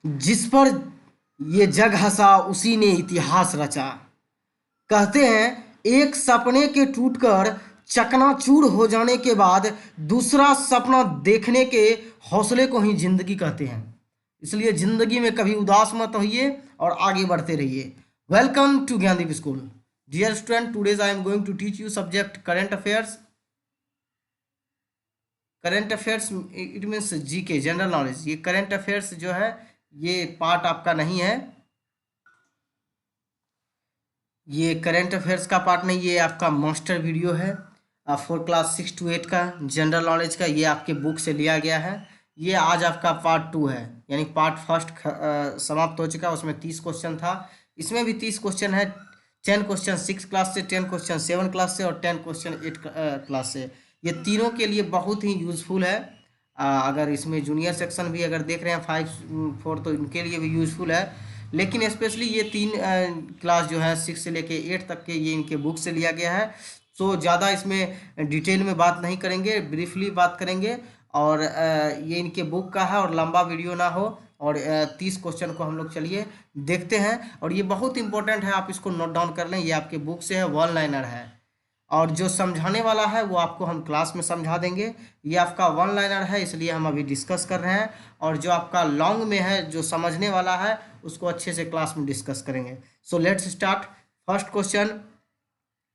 जिस पर ये जग हंसा उसी ने इतिहास रचा। कहते हैं एक सपने के टूटकर चकनाचूर हो जाने के बाद दूसरा सपना देखने के हौसले को ही जिंदगी कहते हैं। इसलिए जिंदगी में कभी उदास मत होइए और आगे बढ़ते रहिए। Welcome to Gyandeep school. Dear student, today's I am going to teach you subject current affairs. Current affairs it means GK, general knowledge. ये करंट अफेयर्स जो है ये पार्ट आपका नहीं है, ये करंट अफेयर्स का पार्ट नहीं, ये आपका मास्टर वीडियो है फॉर क्लास 6 to 8 का जनरल नॉलेज का। ये आपके बुक से लिया गया है। ये आज आपका पार्ट 2 है, यानी पार्ट फर्स्ट समाप्त हो चुका है। उसमें 30 क्वेश्चन था, इसमें भी 30 क्वेश्चन है। 10 क्वेश्चन 6 क्लास से, 10 क्वेश्चन 7 क्लास से और 10 क्वेश्चन 8 क्लास से। ये तीनों के लिए बहुत ही यूज़फुल है। अगर इसमें जूनियर सेक्शन भी अगर देख रहे हैं 5 4 तो इनके लिए भी यूज़फुल है। लेकिन स्पेशली ये तीन क्लास जो है 6 से लेके 8 तक के, ये इनके बुक से लिया गया है। सो ज़्यादा इसमें डिटेल में बात नहीं करेंगे, ब्रीफली बात करेंगे। और ये इनके बुक का है और लंबा वीडियो ना हो। और 30 क्वेश्चन को हम लोग चलिए देखते हैं। और ये बहुत इंपॉर्टेंट है, आप इसको नोट डाउन कर लें। ये आपके बुक से है, वन लाइनर है। और जो समझाने वाला है वो आपको हम क्लास में समझा देंगे। ये आपका वन लाइनर है, इसलिए हम अभी डिस्कस कर रहे हैं। और जो आपका लॉन्ग में है, जो समझने वाला है, उसको अच्छे से क्लास में डिस्कस करेंगे। So let's start. First question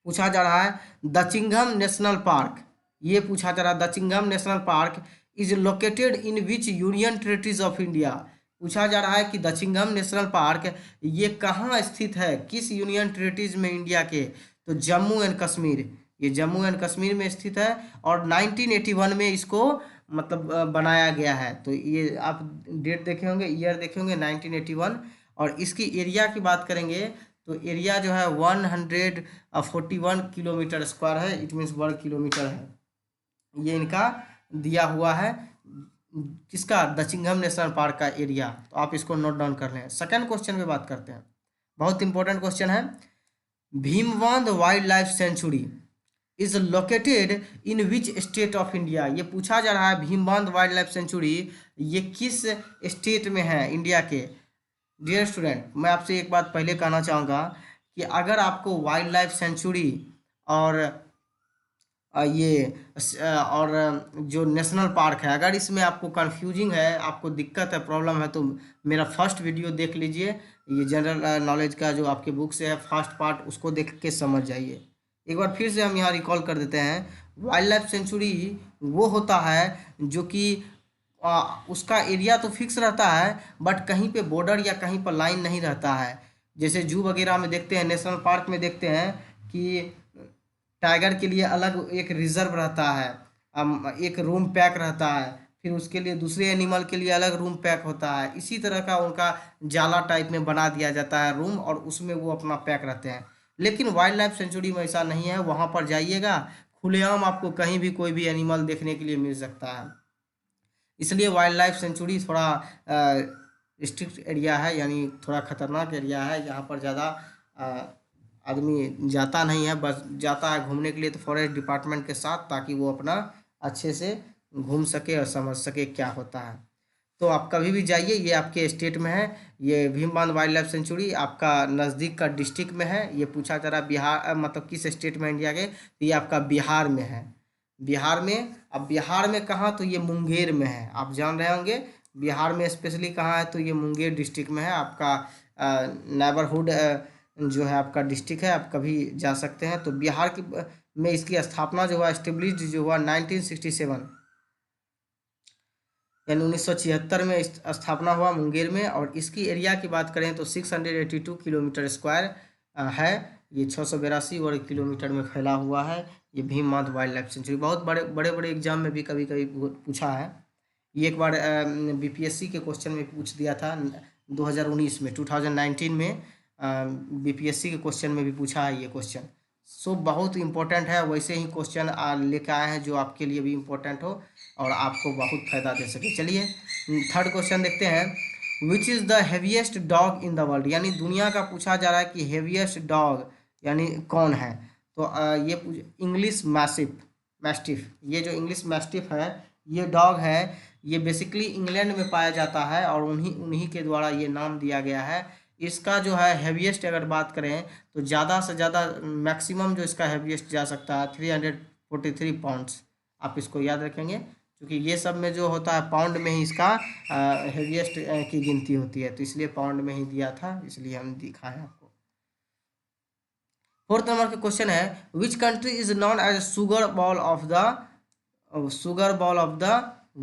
पूछा जा रहा है, दचिंघम नेशनल पार्क। ये पूछा जा रहा है, Dachigam national park is located in which union territories of India. पूछा जा रहा है कि दचिंघम नेशनल पार्क ये कहाँ स्थित है, किस यूनियन टेरिटरीज में इंडिया के। तो जम्मू एंड कश्मीर, ये जम्मू एंड कश्मीर में स्थित है। और 1981 में इसको मतलब बनाया गया है। तो ये आप डेट देखे होंगे, ईयर देखे होंगे 1981। और इसकी एरिया की बात करेंगे तो एरिया जो है 141 किलोमीटर स्क्वायर है, इट मीन्स वर्ग किलोमीटर है। ये इनका दिया हुआ है, किसका, दचिंघम नेशनल पार्क का एरिया। तो आप इसको नोट डाउन कर लें। सेकंड क्वेश्चन पे बात करते हैं, बहुत इंपॉर्टेंट क्वेश्चन है। Bhimbandh wild life sanctuary is located in which state of India. ये पूछा जा रहा है भीमबांध वाइल्ड लाइफ सेंचुरी ये किस स्टेट में है इंडिया के। डियर स्टूडेंट, मैं आपसे एक बात पहले कहना चाहूँगा कि अगर आपको वाइल्ड लाइफ सेंचुरी और और जो नेशनल पार्क है, अगर इसमें आपको कंफ्यूजिंग है, आपको दिक्कत है, प्रॉब्लम है, तो मेरा फर्स्ट वीडियो देख लीजिए। ये जनरल नॉलेज का जो आपके बुक से है फर्स्ट पार्ट, उसको देख के समझ जाइए। एक बार फिर से हम यहाँ रिकॉल कर देते हैं। वाइल्ड लाइफ सेंचुरी वो होता है जो कि उसका एरिया तो फिक्स रहता है, बट कहीं पे बॉर्डर या कहीं पर लाइन नहीं रहता है। जैसे जू वगैरह में देखते हैं, नेशनल पार्क में देखते हैं कि टाइगर के लिए अलग एक रिजर्व रहता है, एक रूम पैक रहता है, फिर उसके लिए दूसरे एनिमल के लिए अलग रूम पैक होता है। इसी तरह का उनका जाला टाइप में बना दिया जाता है रूम, और उसमें वो अपना पैक रहते हैं। लेकिन वाइल्ड लाइफ सेंचुरी में ऐसा नहीं है। वहाँ पर जाइएगा, खुलेआम आपको कहीं भी कोई भी एनिमल देखने के लिए मिल सकता है। इसलिए वाइल्ड लाइफ सेंचुरी थोड़ा स्ट्रिक्ट एरिया है, यानी थोड़ा खतरनाक एरिया है। यहाँ पर ज़्यादा आदमी जाता नहीं है, बस जाता है घूमने के लिए तो फॉरेस्ट डिपार्टमेंट के साथ, ताकि वो अपना अच्छे से घूम सके और समझ सके क्या होता है। तो आप कभी भी जाइए, ये आपके स्टेट में है। ये भीमबांध वाइल्ड लाइफ सेंचुरी आपका नज़दीक का डिस्ट्रिक्ट में है। ये पूछा जा रहा है बिहार मतलब किस स्टेट में इंडिया के, तो ये आपका बिहार में है। बिहार में, अब बिहार में कहाँ, तो ये मुंगेर में है। आप जान रहे होंगे बिहार में स्पेशली कहाँ है, तो ये मुंगेर डिस्ट्रिक्ट में है। आपका नेबरहुड जो है आपका डिस्ट्रिक्ट है, आप कभी जा सकते हैं। तो बिहार की में इसकी स्थापना जो हुआ, एस्टेब्लिश जो हुआ 1967, यानी 1976 में स्थापना हुआ मुंगेर में। और इसकी एरिया की बात करें तो 682 किलोमीटर स्क्वायर है। ये 682 वर्ग किलोमीटर में फैला हुआ है। ये भीमबांध वाइल्ड लाइफ सेंचुरी बहुत बड़े बड़े बड़े एग्जाम में भी कभी कभी पूछा है। ये एक बार बीपीएससी के क्वेश्चन में पूछ दिया था 2019 में, 2019 में बीपीएससी के क्वेश्चन में भी पूछा है ये क्वेश्चन। सो बहुत इंपॉर्टेंट है। वैसे ही क्वेश्चन लेकर आए हैं जो आपके लिए भी इम्पोर्टेंट हो और आपको बहुत फायदा दे सके। चलिए थर्ड क्वेश्चन देखते हैं। विच is the heaviest dog in the world, यानी दुनिया का पूछा जा रहा है कि हेवीएस्ट डॉग यानी कौन है। तो ये इंग्लिश मैस्टिफ, ये जो इंग्लिश मैस्टिफ है ये डॉग है ये बेसिकली इंग्लैंड में पाया जाता है और उन्हीं उन्हीं के द्वारा ये नाम दिया गया है। इसका जो है हैवीएस्ट अगर बात करें तो ज़्यादा से ज़्यादा मैक्सिमम जो इसका हैवीएस्ट जा सकता है 343 पाउंड्स। आप इसको याद रखेंगे क्योंकि ये सब में जो होता है पाउंड में ही इसका हैवीएस्ट की गिनती होती है, तो इसलिए पाउंड में ही दिया था, इसलिए हम दिखाएं आपको। फोर्थ नंबर का क्वेश्चन है which country is known as sugar bowl of the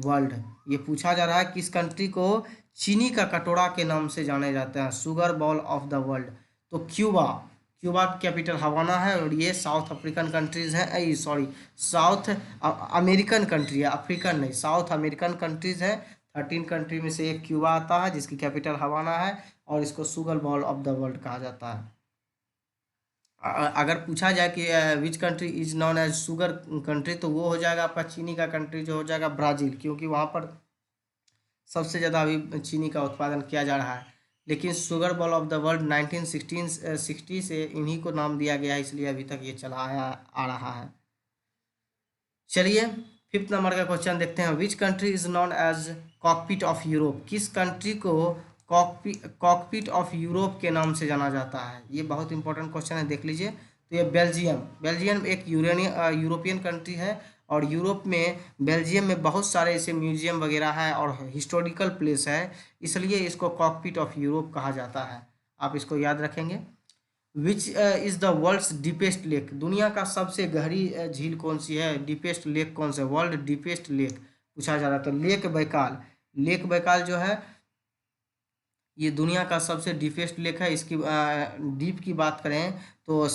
world. ये पूछा जा रहा है किस कंट्री को चीनी का कटोरा के नाम से जाने जाते हैं, sugar bowl of the world. तो क्यूबा, क्यूबा की कैपिटल हवाना है और ये साउथ अफ्रीकन कंट्रीज़ हैं, सॉरी साउथ अमेरिकन कंट्री है, अफ्रीकन नहीं, साउथ अमेरिकन कंट्रीज़ हैं। 13 कंट्री में से एक क्यूबा आता है जिसकी कैपिटल हवाना है और इसको sugar bowl of the world कहा जाता है। अगर पूछा जाए कि which country is known as sugar country, तो वो हो जाएगा आपका चीनी का कंट्री जो हो जाएगा ब्राज़ील, क्योंकि वहाँ पर सबसे ज़्यादा अभी चीनी का उत्पादन किया जा रहा है। लेकिन sugar bowl of the world 1960 से इन्हीं को नाम दिया गया है, इसलिए अभी तक ये चला आ रहा है। चलिए फिफ्थ नंबर का क्वेश्चन देखते हैं which country is known as cockpit of Europe. किस कंट्री को कॉकपिट ऑफ यूरोप के नाम से जाना जाता है। ये बहुत इंपॉर्टेंट क्वेश्चन है, देख लीजिए। तो ये बेल्जियम, बेल्जियम एक यूरोपियन कंट्री है और यूरोप में बेल्जियम में बहुत सारे ऐसे म्यूजियम वगैरह हैं और हिस्टोरिकल प्लेस है, इसलिए इसको कॉकपिट ऑफ यूरोप कहा जाता है। आप इसको याद रखेंगे। Which is the world's deepest lake. दुनिया का सबसे गहरी झील कौन सी है, डीपेस्ट लेक कौन सा है, वर्ल्ड डीपेस्ट लेक पूछा जा रहा है। तो लेक बैकाल, लेक बैकाल जो है ये दुनिया का सबसे डीपेस्ट लेक है। इसकी डीप की बात करें तो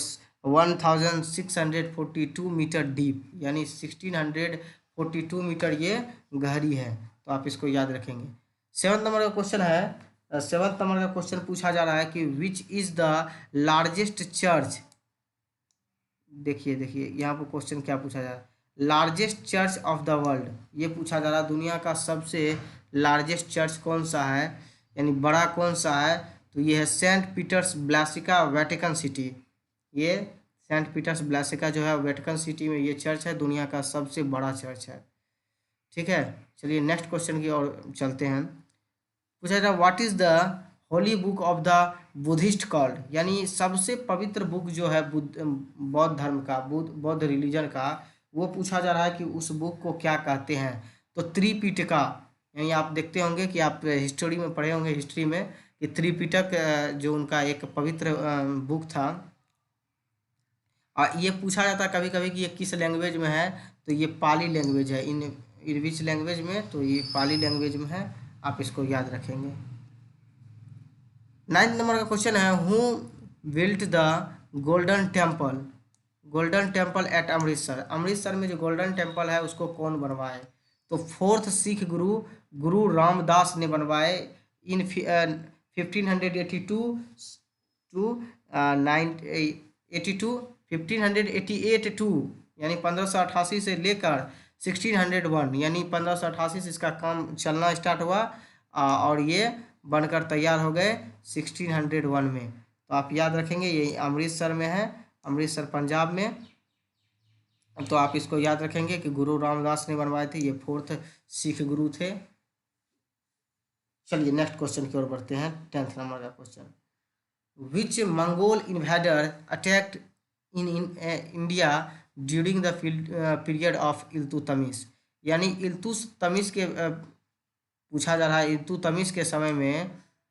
1642 मीटर डीप, यानी 1642 मीटर ये गहरी है। तो आप इसको याद रखेंगे। सेवन्थ नंबर का क्वेश्चन है, सेवन्थ नंबर का क्वेश्चन पूछा जा रहा है कि विच इज़ द लार्जेस्ट चर्च। देखिए देखिए यहाँ पर क्वेश्चन क्या पूछा जा रहा है, largest church of the world. ये पूछा जा रहा है दुनिया का सबसे लार्जेस्ट चर्च कौन सा है, यानी बड़ा कौन सा है। तो ये है सेंट पीटर्स ब्लासिका वेटिकन सिटी। ये सेंट पीटर्स ब्लासिका जो है वेटिकन सिटी में ये चर्च है, दुनिया का सबसे बड़ा चर्च है। ठीक है, चलिए नेक्स्ट क्वेश्चन की ओर चलते हैं। पूछा जा रहा है what is the Holi book of the Buddhist called, यानी सबसे पवित्र बुक जो है बौद्ध धर्म का, बौद्ध रिलीजन का, वो पूछा जा रहा है कि उस बुक को क्या कहते हैं। तो त्रिपिटका, यानी आप देखते होंगे कि आप हिस्ट्री में पढ़े होंगे, हिस्ट्री में कि त्रिपिटक जो उनका एक पवित्र बुक था। ये पूछा जाता है कभी कभी कि ये किस लैंग्वेज में है, तो ये पाली लैंग्वेज है। इन विच लैंग्वेज में, तो ये पाली लैंग्वेज में है। आप इसको याद रखेंगे। नाइन्थ नंबर का क्वेश्चन है who built the golden temple, golden temple at Amritsar. Amritsar में जो गोल्डन टेम्पल है उसको कौन बनवाए। तो फोर्थ सिख गुरु गुरु रामदास ने बनवाए इन 1582 टू 982 1588 टू, यानी 1588 से लेकर 1601, यानी 1588 से इसका काम चलना स्टार्ट हुआ और ये बनकर तैयार हो गए 1601 में। तो आप याद रखेंगे ये अमृतसर में है, अमृतसर पंजाब में। तो आप इसको याद रखेंगे कि गुरु रामदास ने बनवाए थे, ये फोर्थ सिख गुरु थे। चलिए नेक्स्ट क्वेश्चन की ओर बढ़ते हैं। 10th नंबर का question, which Mongol invader attacked in India during the period of Iltutmish, यानी इल्तुतमिश के पूछा जा रहा है इल्तुतमिश के समय में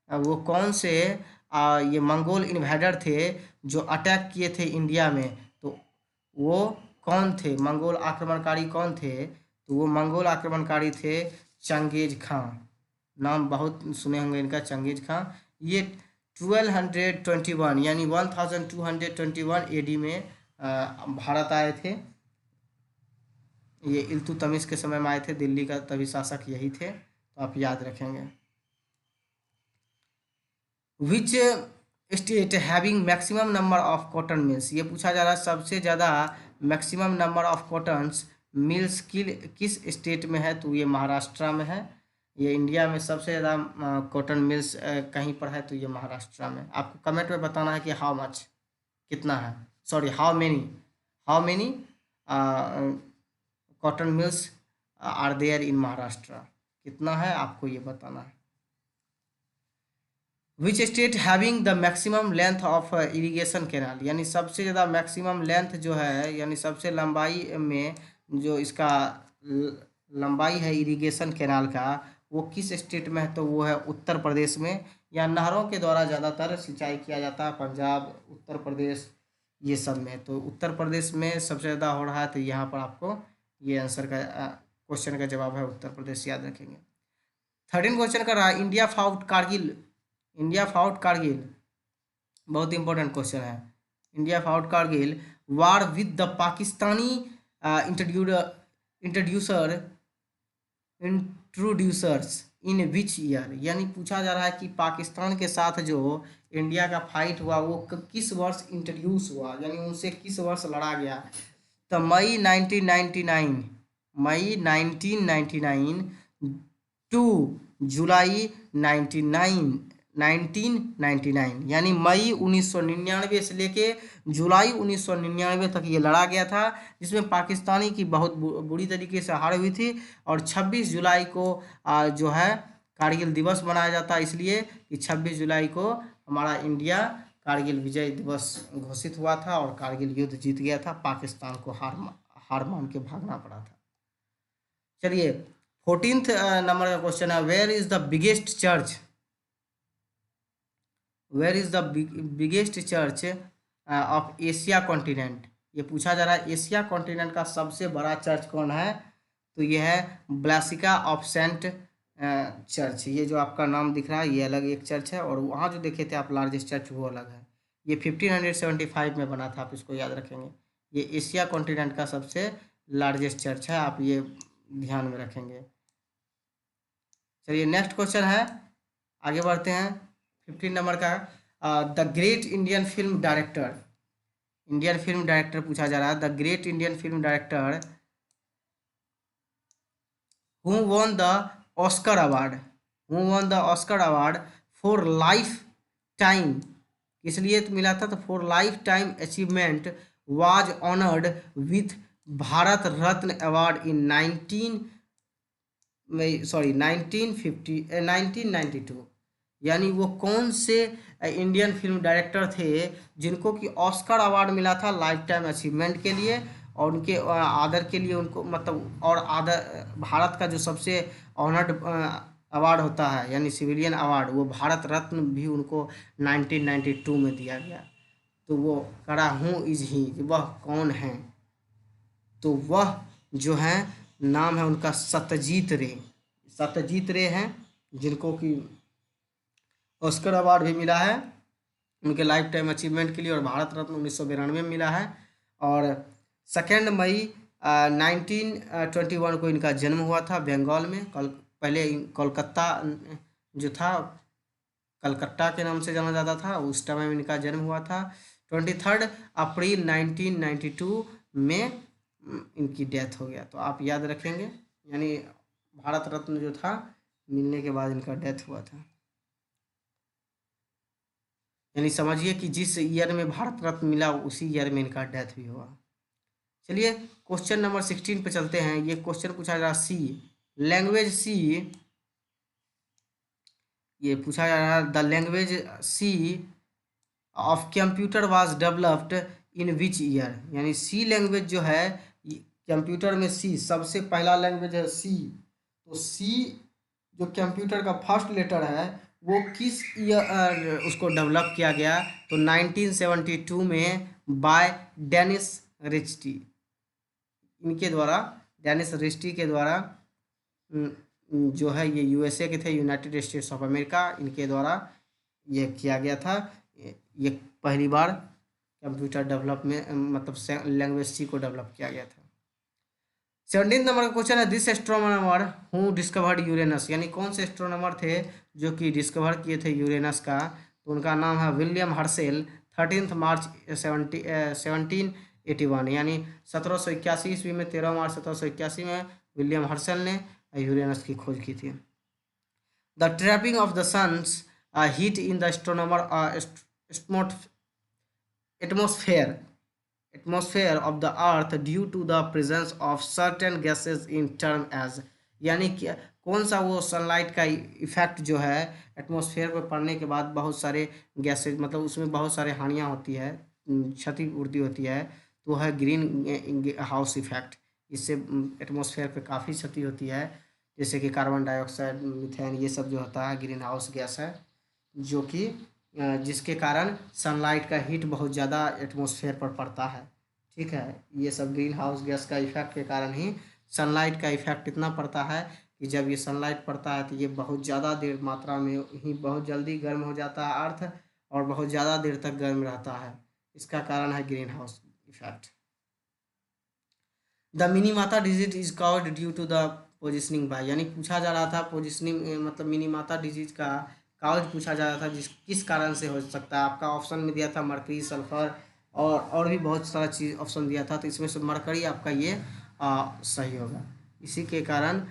वो कौन से ये मंगोल इन्वेडर थे जो अटैक किए थे इंडिया में। तो वो कौन थे, मंगोल आक्रमणकारी कौन थे। तो वो मंगोल आक्रमणकारी थे चंगेज खां, नाम बहुत सुने होंगे इनका, चंगेज खां। ये 1221 यानी 1221 AD में भारत आए थे। ये इल्तुतमिश के समय में आए थे, दिल्ली का तभी शासक यही थे। तो आप याद रखेंगे। विच state having maximum number of cotton mills, ये पूछा जा रहा है सबसे ज़्यादा maximum number of cottons mills किस स्टेट में है। तो ये महाराष्ट्र में है। ये इंडिया में सबसे ज़्यादा कॉटन मिल्स कहीं पर है, तो ये महाराष्ट्र में। आपको कमेंट में बताना है कि हाउ मच, कितना है, sorry how many cotton mills are there in Maharashtra. कितना है आपको ये बताना है। Which state having the maximum length of irrigation canal, यानी सबसे ज़्यादा मैक्सिमम लेंथ जो है, यानी सबसे लंबाई में जो इसका लंबाई है इरिगेशन कैनाल का, वो किस स्टेट में है? तो वो है उत्तर प्रदेश में। या नहरों के द्वारा ज़्यादातर सिंचाई किया जाता है पंजाब, उत्तर प्रदेश, ये सब में। तो उत्तर प्रदेश में सबसे ज़्यादा हो रहा है, तो यहाँ पर आपको ये आंसर का क्वेश्चन का जवाब है उत्तर प्रदेश, याद रखेंगे। 13 क्वेश्चन कर रहा है, India fought Kargil, India fought Kargil, बहुत इंपॉर्टेंट क्वेश्चन है। India fought Kargil war with the Pakistani introducer introducers in which year, यानी पूछा जा रहा है कि पाकिस्तान के साथ जो इंडिया का फाइट हुआ वो किस वर्ष इंट्रोड्यूस हुआ, यानी उनसे किस वर्ष लड़ा गया। तो मई 1999, मई 1999 टू जुलाई 1999, यानी मई 1999 से लेके जुलाई 1999 तक ये लड़ा गया था, जिसमें पाकिस्तानी की बहुत बुरी तरीके से हार हुई थी। और 26 जुलाई को जो है कारगिल दिवस मनाया जाता है, इसलिए कि 26 जुलाई को हमारा इंडिया कारगिल विजय दिवस घोषित हुआ था और कारगिल युद्ध जीत गया था, पाकिस्तान को हार मान के भागना पड़ा था। चलिए 14th नंबर का क्वेश्चन है, where is the biggest church, where is the biggest church of Asia continent, ये पूछा जा रहा है एशिया कॉन्टिनेंट का सबसे बड़ा चर्च कौन है? तो ये है ब्लासिका ऑफ सेंट चर्च। ये जो आपका नाम दिख रहा है ये अलग एक चर्च है, और वहाँ जो देखे थे आप लार्जेस्ट चर्च वो अलग है। ये 1575 में बना था, आप इसको याद रखेंगे। ये एशिया कॉन्टिनेंट का सबसे लार्जेस्ट चर्च है, आप ये ध्यान में रखेंगे। चलिए नेक्स्ट क्वेश्चन है, आगे बढ़ते हैं। 15 नंबर का, the great Indian film director, Indian film director पूछा जा रहा है। The great Indian film director who won the Oscar award, who won the Oscar award for lifetime, इसलिए तो मिला था, तो for life time achievement was honoured with Bharat Ratna award in 1992, यानी वो कौन से इंडियन फिल्म डायरेक्टर थे जिनको कि ऑस्कर अवार्ड मिला था लाइफ टाइम अचीवमेंट के लिए, और उनके आदर के लिए उनको मतलब, और आदर भारत का जो सबसे ऑनर्ड अवार्ड होता है यानी सिविलियन अवार्ड, वो भारत रत्न भी उनको 1992 में दिया गया। तो वो करा हूँ इज ही, वह कौन है? तो वह जो है नाम है उनका सत्यजीत रे, सत्यजीत रे हैं, जिनको कि ऑस्कर अवार्ड भी मिला है उनके लाइफ टाइम अचीवमेंट के लिए, और भारत रत्न 1992 में मिला है। और 2 मई 1921 को इनका जन्म हुआ था बंगाल में। पहले कोलकाता जो था कलकत्ता के नाम से जाना जाता था, उस टाइम में इनका जन्म हुआ था। 23 अप्रैल 1992 में इनकी डेथ हो गया। तो आप याद रखेंगे, यानी भारत रत्न जो था मिलने के बाद इनका डेथ हुआ था, यानी समझिए कि जिस ईयर में भारत रत्न मिला उसी ईयर में इनका डेथ भी हुआ। चलिए क्वेश्चन नंबर 16 पे चलते हैं। ये क्वेश्चन पूछा जा रहा सी, लैंग्वेज सी, ये पूछा जा रहा है the language C of computer was developed in which year, यानी सी लैंग्वेज जो है कंप्यूटर में सी सबसे पहला लैंग्वेज है सी। तो सी जो कंप्यूटर का फर्स्ट लेटर है वो किस ईयर उसको डेवलप किया गया? तो 1972 में बाय डेनिस रिच्टी, इनके द्वारा, डेनिस रिच्टी के द्वारा, जो है ये यूएसए के थे, यूनाइटेड स्टेट्स ऑफ अमेरिका, इनके द्वारा ये किया गया था। ये पहली बार कंप्यूटर डेवलप में मतलब लैंग्वेज सी को डेवलप किया गया था। 17 नंबर का क्वेश्चन है, this astronomer who discovered Uranus, यानी कौन से एस्ट्रोनॉमर थे जो कि डिस्कवर किए थे यूरेनस का? तो उनका नाम है विलियम हर्सेल। 13 मार्च 1781, यानी 1781 ईस्वी में 13 मार्च 1781 में विलियम हर्सेल ने यूरेनस की खोज की थी। The trapping of the sun's heat in the astronomer atmosphere of the earth due to the presence of certain gases in term as, यानी कि कौन सा वो सनलाइट का इफेक्ट जो है एटमॉस्फेयर पर पड़ने के बाद बहुत सारे गैसेज, मतलब उसमें बहुत सारे हानियाँ होती है, क्षति पूर्ति होती है, तो है ग्रीन हाउस इफेक्ट। इससे एटमॉस्फेयर पे काफ़ी क्षति होती है, जैसे कि कार्बन डाइऑक्साइड, मीथेन, ये सब जो होता है ग्रीन हाउस गैस है, जो कि जिसके कारण सनलाइट का हीट बहुत ज़्यादा एटमॉस्फेयर पर पड़ता है। ठीक है, ये सब ग्रीन हाउस गैस का इफेक्ट के कारण ही सनलाइट का इफेक्ट इतना पड़ता है कि जब ये सनलाइट पड़ता है तो ये बहुत ज़्यादा देर मात्रा में ही बहुत जल्दी गर्म हो जाता है अर्थ, और बहुत ज़्यादा देर तक गर्म रहता है। इसका कारण है greenhouse effect. The Minamata disease is called due to the positioning by, यानी पूछा जा रहा था पोजिशनिंग, मतलब मिनीमाता डिजीज का काउज पूछा जा रहा था, जिस किस कारण से हो सकता है। आपका ऑप्शन में दिया था मरकरी, सल्फर और भी बहुत सारा चीज़ ऑप्शन दिया था, तो इसमें से मरकरी आपका ये सही होगा। इसी के कारण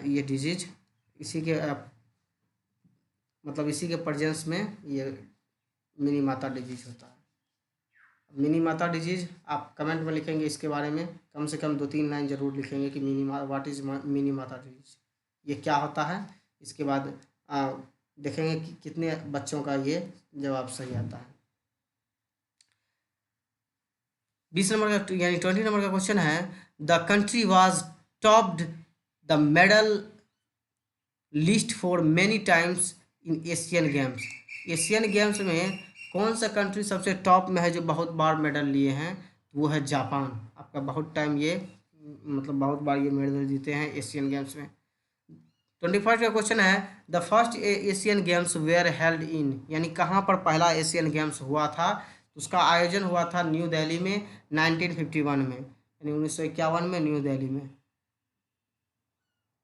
ये डिजीज, इसी के मतलब इसी के प्रेजेंस में ये मिनीमाता डिजीज होता है। मिनी माता डिजीज आप कमेंट में लिखेंगे, इसके बारे में कम से कम 2-3 लाइन जरूर लिखेंगे कि व्हाट इज मिनी माता डिजीज, ये क्या होता है। इसके बाद देखेंगे कि कितने बच्चों का ये जवाब सही आता है। 20 नंबर का यानी 20 नंबर का क्वेश्चन है, the country was topped the medal list for many times in Asian games. Asian games में कौन सा कंट्री सबसे टॉप में है जो बहुत बार मेडल लिए हैं? वो है जापान। आपका बहुत टाइम ये मतलब बहुत बार ये मेडल जीते हैं एशियन गेम्स में। 21 का क्वेश्चन है, the first Asian games where held in, यानी कहाँ पर पहला एशियन गेम्स हुआ था? उसका आयोजन हुआ था न्यू दिल्ली में 1951 में, यानी 1951 में न्यू दिल्ली में।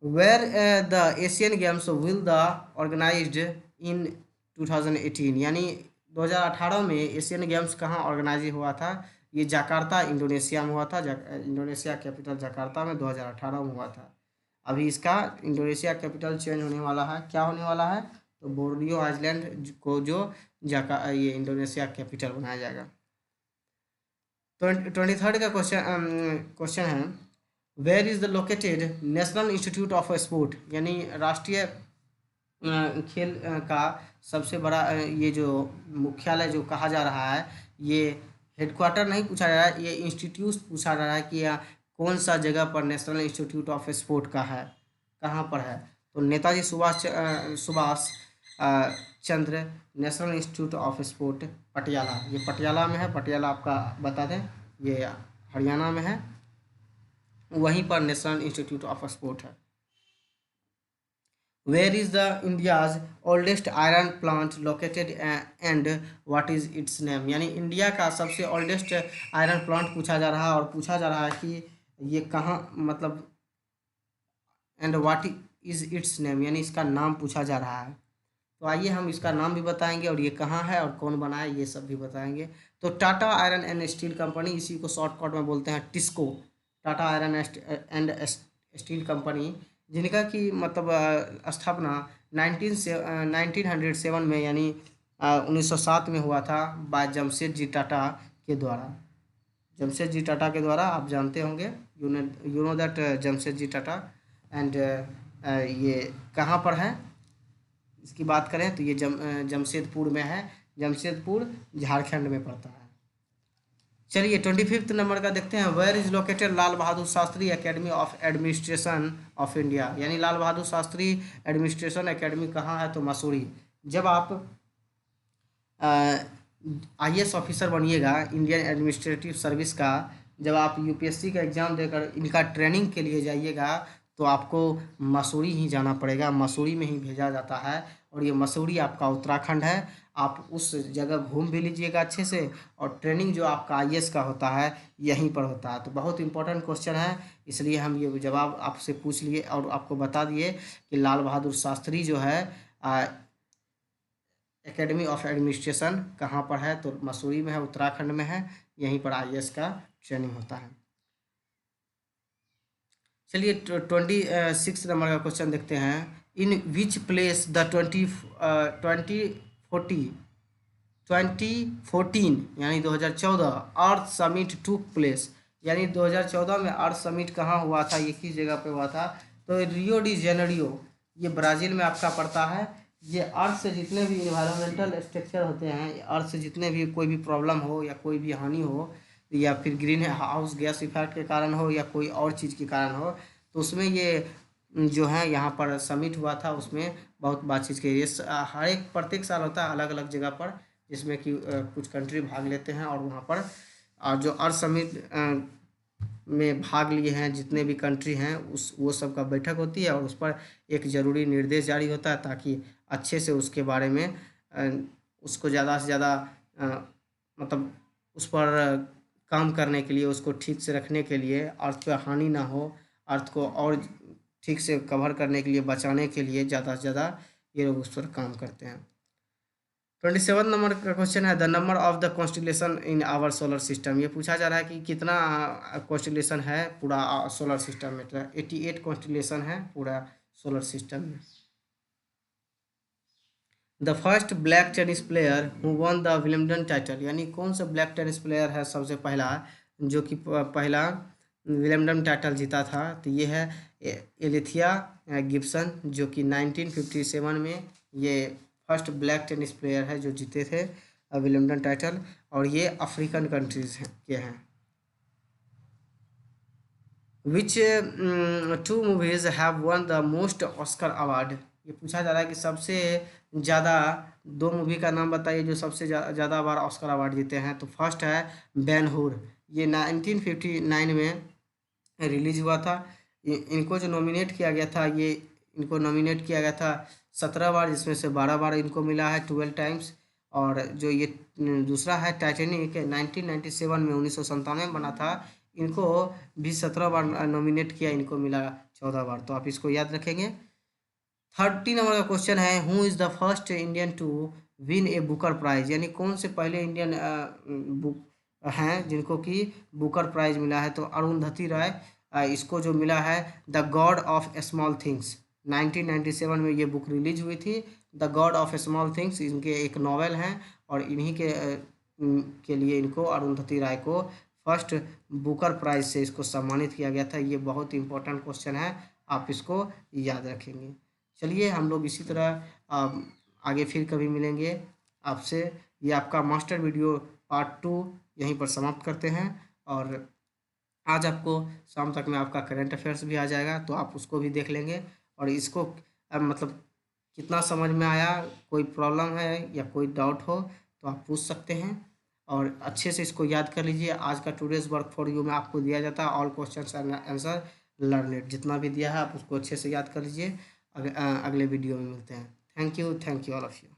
Where the Asian Games will the organized in 2018, यानी 2018 में एशियन गेम्स कहाँ ऑर्गेनाइज हुआ था? ये जकार्ता इंडोनेशिया में हुआ था। इंडोनेशिया कैपिटल जकार्ता में 2018 में हुआ था। अभी इसका इंडोनेशिया कैपिटल चेंज होने वाला है, क्या होने वाला है? तो बोर्नियो आइलैंड को जो ये इंडोनेशिया कैपिटल बनाया जाएगा। 23rd का क्वेश्चन है, where is the located national institute of sport, यानी राष्ट्रीय खेल का सबसे बड़ा ये जो मुख्यालय जो कहा जा रहा है, ये हेडक्वार्टर नहीं पूछा जा रहा है, ये इंस्टीट्यूट पूछा जा रहा है कि कौन सा जगह पर नेशनल इंस्टीट्यूट ऑफ स्पोर्ट का है, कहाँ पर है? तो Netaji Subhash Chandra national institute of sport Patiala, ये पटियाला में है। पटियाला आपका बता दें ये हरियाणा में है, वहीं पर नेशनल इंस्टीट्यूट ऑफ स्पोर्ट है। Where is the India's oldest iron plant located and what is its name, यानी इंडिया का सबसे ओल्डेस्ट आयरन प्लांट पूछा जा रहा है, और पूछा जा रहा है कि ये कहाँ, मतलब and what is its name, यानी इसका नाम पूछा जा रहा है। तो आइए हम इसका नाम भी बताएंगे, और ये कहाँ है और कौन बनाया ये सब भी बताएंगे। तो Tata iron and steel company, इसी को शॉर्टकट में बोलते हैं TISCO, Tata iron and steel company, जिनका की मतलब स्थापना 1907 में, यानी 1907 में हुआ था बाय जमशेदजी टाटा के द्वारा। जमशेदजी टाटा के द्वारा, आप जानते होंगे, you know that Jamshedji Tata. And ये कहाँ पर है इसकी बात करें तो ये जमशेदपुर में है। जमशेदपुर झारखंड में पड़ता है। चलिए 25 नंबर का देखते हैं, where is located Lal Bahadur Shastri academy of administration of India, यानी लाल बहादुर शास्त्री एडमिनिस्ट्रेशन एकेडमी कहाँ है? तो मसूरी। जब आप IAS ऑफिसर बनिएगा इंडियन एडमिनिस्ट्रेटिव सर्विस का, जब आप UPSC का एग्ज़ाम देकर इनका ट्रेनिंग के लिए जाइएगा तो आपको मसूरी ही जाना पड़ेगा, मसूरी में ही भेजा जाता है। और ये मसूरी आपका उत्तराखंड है। आप उस जगह घूम भी लीजिएगा अच्छे से, और ट्रेनिंग जो आपका IAS का होता है यहीं पर होता है। तो बहुत इंपॉर्टेंट क्वेश्चन है, इसलिए हम ये जवाब आपसे पूछ लिए और आपको बता दिए कि लाल बहादुर शास्त्री जो है एकेडमी ऑफ एडमिनिस्ट्रेशन कहाँ पर है? तो मसूरी में है, उत्तराखंड में है, यहीं पर IAS का ट्रेनिंग होता है। चलिए 26 नंबर का क्वेश्चन देखते हैं, इन विच प्लेस द 2014 यानी 2014 अर्थ समिट टूक प्लेस, यानी 2014 में अर्थ समिट कहाँ हुआ था, ये किस जगह पे हुआ था? तो रियो डी जेनेरियो ये ब्राज़ील में आपका पड़ता है। ये अर्थ से जितने भी इन्वायरमेंटल स्ट्रक्चर होते हैं, अर्थ से जितने भी कोई भी प्रॉब्लम हो या कोई भी हानि हो या फिर ग्रीन हाउस गैस इफेक्ट के कारण हो या कोई और चीज़ के कारण हो, तो उसमें ये जो है यहाँ पर समिट हुआ था, उसमें बहुत बातचीत की। ये हर एक प्रत्येक साल होता है अलग अलग जगह पर, जिसमें कि कुछ कंट्री भाग लेते हैं और वहाँ पर जो अर्थ समिट में भाग लिए हैं जितने भी कंट्री हैं उस वो सब का बैठक होती है और उस पर एक ज़रूरी निर्देश जारी होता है, ताकि अच्छे से उसके बारे में उसको ज़्यादा से ज़्यादा मतलब उस पर काम करने के लिए, उसको ठीक से रखने के लिए, अर्थ पर हानि ना हो, अर्थ को और ठीक से कवर करने के लिए, बचाने के लिए ज़्यादा से ज़्यादा ये लोग उस पर काम करते हैं। 27 नंबर का क्वेश्चन है, the number of the constellation in our solar system. ये पूछा जा रहा है कि कितना कॉन्स्टिलेशन है पूरा सोलर सिस्टम में। 88 कॉन्स्टिलेशन है पूरा सोलर सिस्टम में। The first black tennis player who won the विलियमडन टाइटल, यानी कौन सा ब्लैक टेनिस प्लेयर है सबसे पहला जो कि पहला विलियमडन टाइटल जीता था, तो ये है एलिथिया गिब्सन, जो कि 1957 में ये फर्स्ट ब्लैक टेनिस प्लेयर है जो जीते थे विलियमडन टाइटल, और ये अफ्रीकन कंट्रीज के हैं। Which two movies have won the most Oscar award, ये पूछा जा रहा है कि सबसे ज़्यादा दो मूवी का नाम बताइए जो सबसे ज़्यादा बार ऑस्कर अवार्ड जीते हैं। तो फर्स्ट है बेन हुर, ये 1959 में रिलीज हुआ था। इनको जो नॉमिनेट किया गया था, ये इनको नॉमिनेट किया गया था 17 बार, जिसमें से 12 बार इनको मिला है 12 टाइम्स। और जो ये दूसरा है टाइटैनिक 1997 में 1997 में बना था, इनको भी 17 बार नॉमिनेट किया, इनको मिला 14 बार। तो आप इसको याद रखेंगे। 30 नंबर का क्वेश्चन है, who is the first Indian to win a Booker prize, यानी कौन से पहले इंडियन बुक हैं जिनको कि बुकर प्राइज मिला है। तो अरुंधति राय, इसको जो मिला है the God of small things. 1997 में ये बुक रिलीज हुई थी, the God of small things, इनके एक नॉवेल हैं और इन्हीं के लिए इनको अरुंधति राय को फर्स्ट बुकर प्राइज से इसको सम्मानित किया गया था। ये बहुत इंपॉर्टेंट क्वेश्चन है, आप इसको याद रखेंगे। चलिए हम लोग इसी तरह आगे फिर कभी मिलेंगे आपसे। ये आपका मास्टर वीडियो पार्ट 2 यहीं पर समाप्त करते हैं, और आज आपको शाम तक में आपका करंट अफेयर्स भी आ जाएगा, तो आप उसको भी देख लेंगे। और इसको मतलब कितना समझ में आया, कोई प्रॉब्लम है या कोई डाउट हो तो आप पूछ सकते हैं, और अच्छे से इसको याद कर लीजिए। आज का टुडेज वर्क फॉर यू में आपको दिया जाता है all questions and answer learn it, जितना भी दिया है आप उसको अच्छे से याद कर लीजिए। अगले वीडियो में मिलते हैं। Thank you all of you.